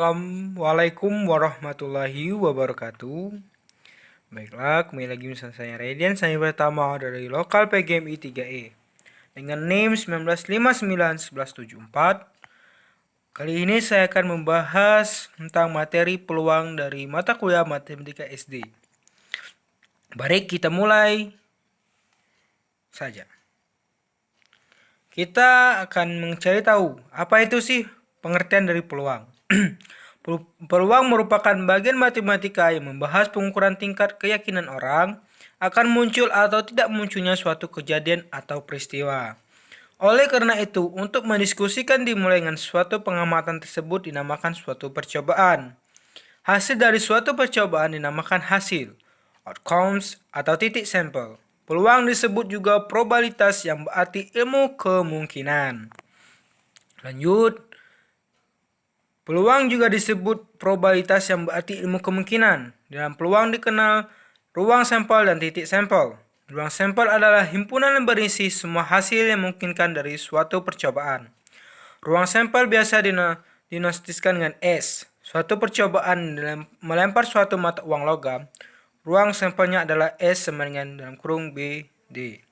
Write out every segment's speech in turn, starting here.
Assalamualaikum warahmatullahi wabarakatuh. Baiklah, kembali lagi bersama saya Radian. Saya pertama dari lokal PGMI 3E dengan NIM 19591174. Kali ini saya akan membahas tentang materi peluang dari mata kuliah Matematika SD. Baik, kita mulai saja. Kita akan mencari tahu apa itu sih pengertian dari peluang. Peluang merupakan bagian matematika yang membahas pengukuran tingkat keyakinan orang akan muncul atau tidak munculnya suatu kejadian atau peristiwa. Oleh karena itu, untuk mendiskusikan dimulai dengan suatu pengamatan tersebut dinamakan suatu percobaan. Hasil dari suatu percobaan dinamakan hasil, outcomes, atau titik sampel. Peluang disebut juga probabilitas yang berarti ilmu kemungkinan. Lanjut. Peluang juga disebut probabilitas yang berarti ilmu kemungkinan. Dalam peluang dikenal ruang sampel dan titik sampel. Ruang sampel adalah himpunan yang berisi semua hasil yang memungkinkan dari suatu percobaan. Ruang sampel biasa dinositiskan dengan S. Suatu percobaan dalam melempar suatu mata uang logam, ruang sampelnya adalah S sama dengan dalam kurung BD.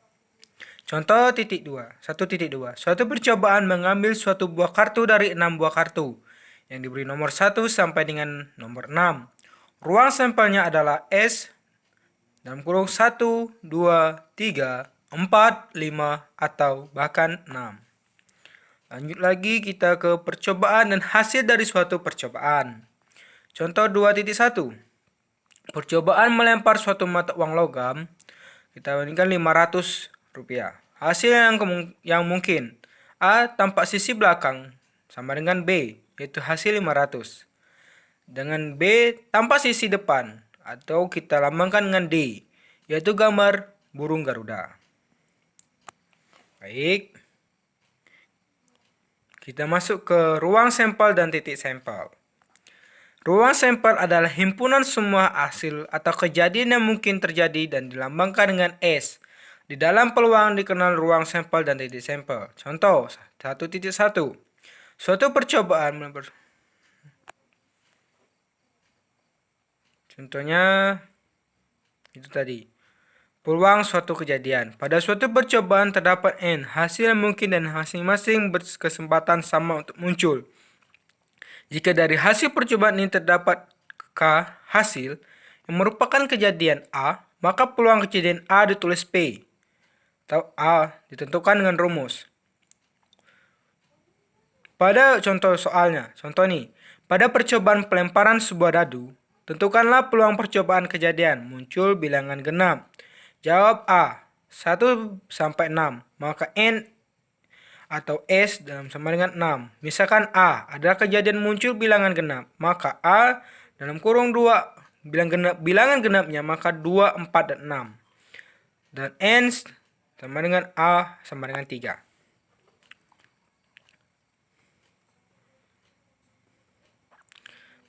Contoh 1.2. Suatu percobaan mengambil suatu buah kartu dari 6 buah kartu yang diberi nomor 1 sampai dengan nomor 6. Ruang sampelnya adalah S dalam kurung 1, 2, 3, 4, 5, atau bahkan 6. Lanjut lagi kita ke percobaan dan hasil dari suatu percobaan. Contoh 2.1. Percobaan melempar suatu mata uang logam, kita bandingkan Rp500. Hasil yang mungkin. A tampak sisi belakang sama dengan B, yaitu hasil 500. Dengan B tampak sisi depan, atau kita lambangkan dengan D, yaitu gambar burung Garuda. Baik. Kita masuk ke ruang sampel dan titik sampel. Ruang sampel adalah himpunan semua hasil atau kejadian yang mungkin terjadi dan dilambangkan dengan S. Di dalam peluang dikenal ruang sampel dan titik sampel. Contoh 1.1. Suatu percobaan contohnya itu tadi. Peluang suatu kejadian. Pada suatu percobaan terdapat N hasil yang mungkin dan masing-masing berkesempatan sama untuk muncul. Jika dari hasil percobaan ini terdapat K hasil yang merupakan kejadian A, maka peluang kejadian A ditulis P atau A ditentukan dengan rumus. Pada contoh soalnya, contoh nih, pada percobaan pelemparan sebuah dadu, tentukanlah peluang percobaan kejadian, muncul bilangan genap. Jawab A, 1 sampai 6, maka N atau S dalam sama dengan 6. Misalkan A adalah kejadian muncul bilangan genap, maka A dalam kurung 2 bilangan genapnya maka 2, 4, dan 6. Dan N sama dengan A sama dengan 3.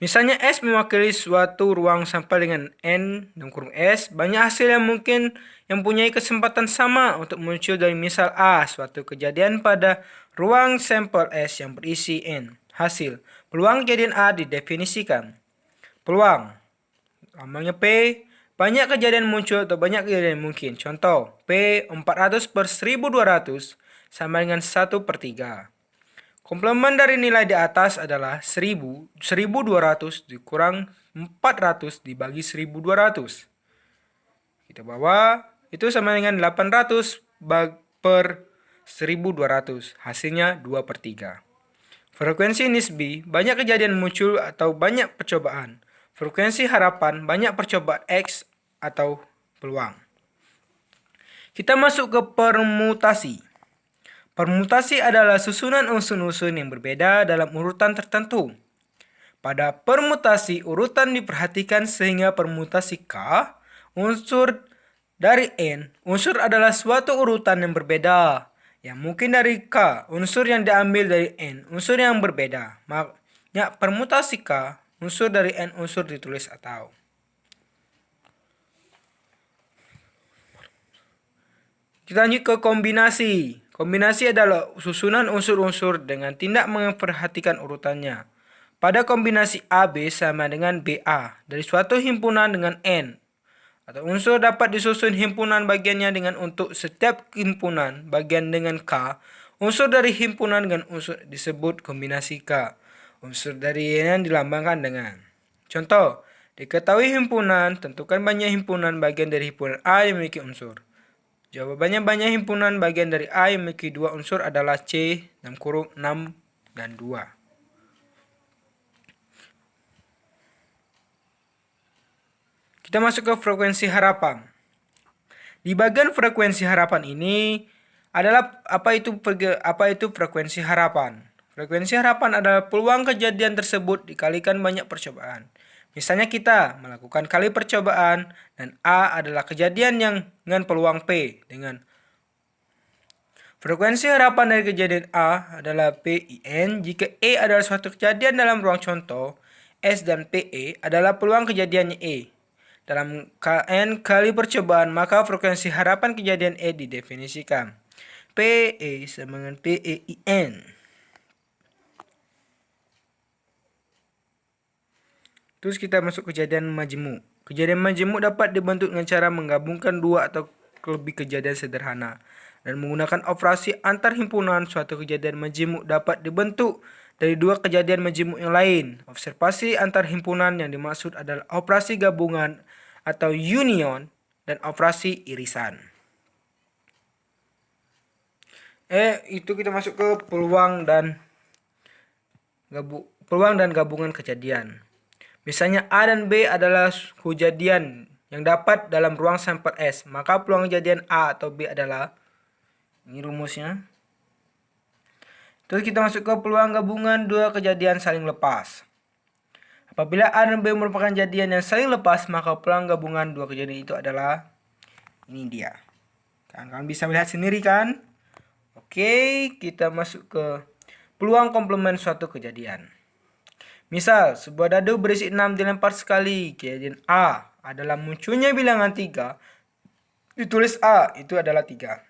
Misalnya S mewakili suatu ruang sampel dengan N dalam kurung S, banyak hasil yang mungkin yang mempunyai kesempatan sama untuk muncul dari misal A, suatu kejadian pada ruang sampel S yang berisi N. Hasil, peluang kejadian A didefinisikan. Peluang, lambangnya P, banyak kejadian muncul atau banyak kejadian mungkin. Contoh, P 400/1200 sama dengan 1/3. Komplemen dari nilai di atas adalah 1200 dikurang 400 dibagi 1200. Kita bawa itu sama dengan 800 per 1200. Hasilnya 2/3. Frekuensi nisbi, banyak kejadian muncul atau banyak percobaan. Frekuensi harapan, banyak percobaan X atau peluang. Kita masuk ke permutasi. Permutasi adalah susunan unsur-unsur yang berbeda dalam urutan tertentu. Pada permutasi, urutan diperhatikan sehingga permutasi K, unsur dari N, unsur adalah suatu urutan yang berbeda. Yang mungkin dari K, unsur yang diambil dari N, unsur yang berbeda. Makanya permutasi K, unsur dari N unsur ditulis atau. Kita lanjut ke kombinasi. Kombinasi adalah susunan unsur-unsur dengan tindak memperhatikan urutannya. pada kombinasi AB sama dengan BA dari suatu himpunan dengan N. Atau unsur dapat disusun himpunan bagiannya dengan untuk setiap himpunan bagian dengan K. Unsur dari himpunan dengan unsur disebut kombinasi K. Unsur dari yang dilambangkan dengan. Contoh, diketahui himpunan, tentukan banyak himpunan bagian dari himpunan A yang memiliki unsur. Jawabannya banyak himpunan bagian dari A yang memiliki dua unsur adalah C, 6 dan 2. Kita masuk ke frekuensi harapan. Di bagian frekuensi harapan ini adalah apa itu frekuensi harapan. Frekuensi harapan adalah peluang kejadian tersebut dikalikan banyak percobaan. Misalnya kita melakukan kali percobaan dan A adalah kejadian yang dengan peluang P dengan frekuensi harapan dari kejadian A adalah PIN jika E adalah suatu kejadian dalam ruang contoh, S dan PE adalah peluang kejadiannya E. Dalam KN kali percobaan, maka frekuensi harapan kejadian E didefinisikan. PE sama dengan PEIN. Terus kita masuk kejadian majemuk. Kejadian majemuk dapat dibentuk dengan cara menggabungkan dua atau lebih kejadian sederhana. Dan menggunakan operasi antar himpunan, suatu kejadian majemuk dapat dibentuk dari dua kejadian majemuk yang lain. Observasi antar himpunan yang dimaksud adalah operasi gabungan atau union dan operasi irisan. Itu kita masuk ke peluang dan gabungan kejadian. Misalnya A dan B adalah kejadian yang dapat dalam ruang sampel S, maka peluang kejadian A atau B adalah, ini rumusnya. Terus kita masuk ke peluang gabungan dua kejadian saling lepas. Apabila A dan B merupakan kejadian yang saling lepas, maka peluang gabungan dua kejadian itu adalah, ini dia. Kalian bisa melihat sendiri kan? Oke, kita masuk ke peluang komplement suatu kejadian. Misal, sebuah dadu berisi 6 dilempar sekali. Kejadian A adalah munculnya bilangan 3. Ditulis A, itu adalah 3.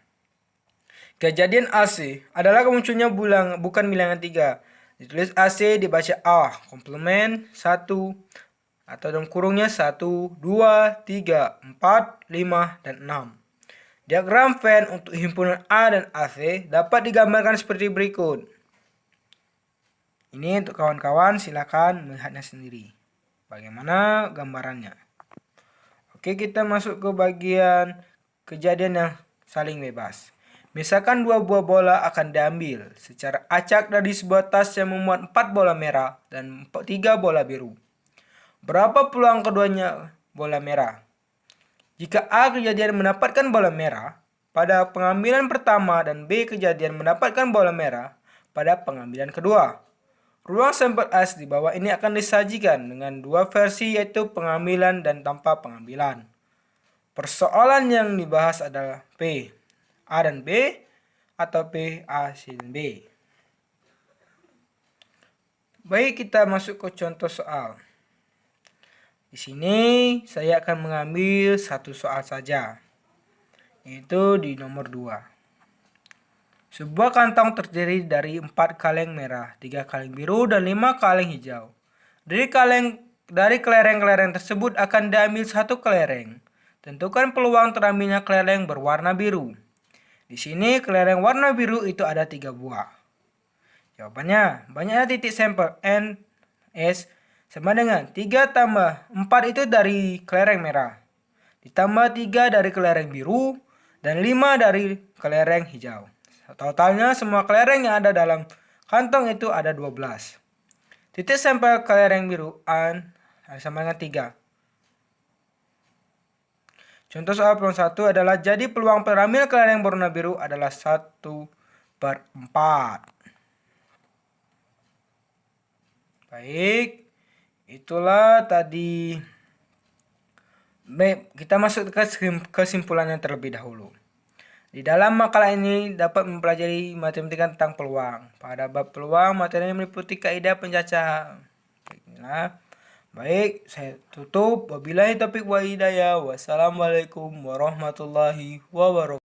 Kejadian AC adalah munculnya bukan bilangan 3. Ditulis AC, dibaca A. Komplement 1 atau dalam kurungnya 1, 2, 3, 4, 5, dan 6. Diagram Venn untuk himpunan A dan AC dapat digambarkan seperti berikut. Ini untuk kawan-kawan, silakan melihatnya sendiri. Bagaimana gambarannya? Oke, kita masuk ke bagian kejadian yang saling bebas. Misalkan dua buah bola akan diambil secara acak dari sebuah tas yang memuat 4 bola merah dan 3 bola biru. Berapa peluang keduanya bola merah? Jika A kejadian mendapatkan bola merah pada pengambilan pertama dan B kejadian mendapatkan bola merah pada pengambilan kedua. Ruang sampel S di bawah ini akan disajikan dengan dua versi, yaitu pengambilan dan tanpa pengambilan. Persoalan yang dibahas adalah P A dan B atau P A C dan B. Baik, kita masuk ke contoh soal. Di sini saya akan mengambil satu soal saja, yaitu di nomor 2. Sebuah kantong terdiri dari 4 kaleng merah, 3 kaleng biru, dan 5 kaleng hijau. Dari kelereng-kelereng tersebut akan diambil satu kelereng. Tentukan peluang terambilnya kelereng berwarna biru. Di sini kelereng warna biru itu ada 3 buah. Jawabannya, banyaknya titik sampel N, S sama dengan 3 tambah 4 itu dari kelereng merah. Ditambah 3 dari kelereng biru dan 5 dari kelereng hijau. Totalnya semua kelereng yang ada dalam kantong itu ada 12. Titik sampel kelereng biru N sama dengan 3. Contoh soal peluang 1 adalah jadi peluang terambil kelereng berwarna biru adalah 1/4. Baik, itulah tadi. Baik, kita masuk ke kesimpulannya terlebih dahulu. Di dalam makalah ini dapat mempelajari matematika tentang peluang. Pada bab peluang, materi meliputi kaidah pencacahan. Baik, saya tutup. Wabillahi taufiq wal hidayah. Wassalamualaikum warahmatullahi wabarakatuh.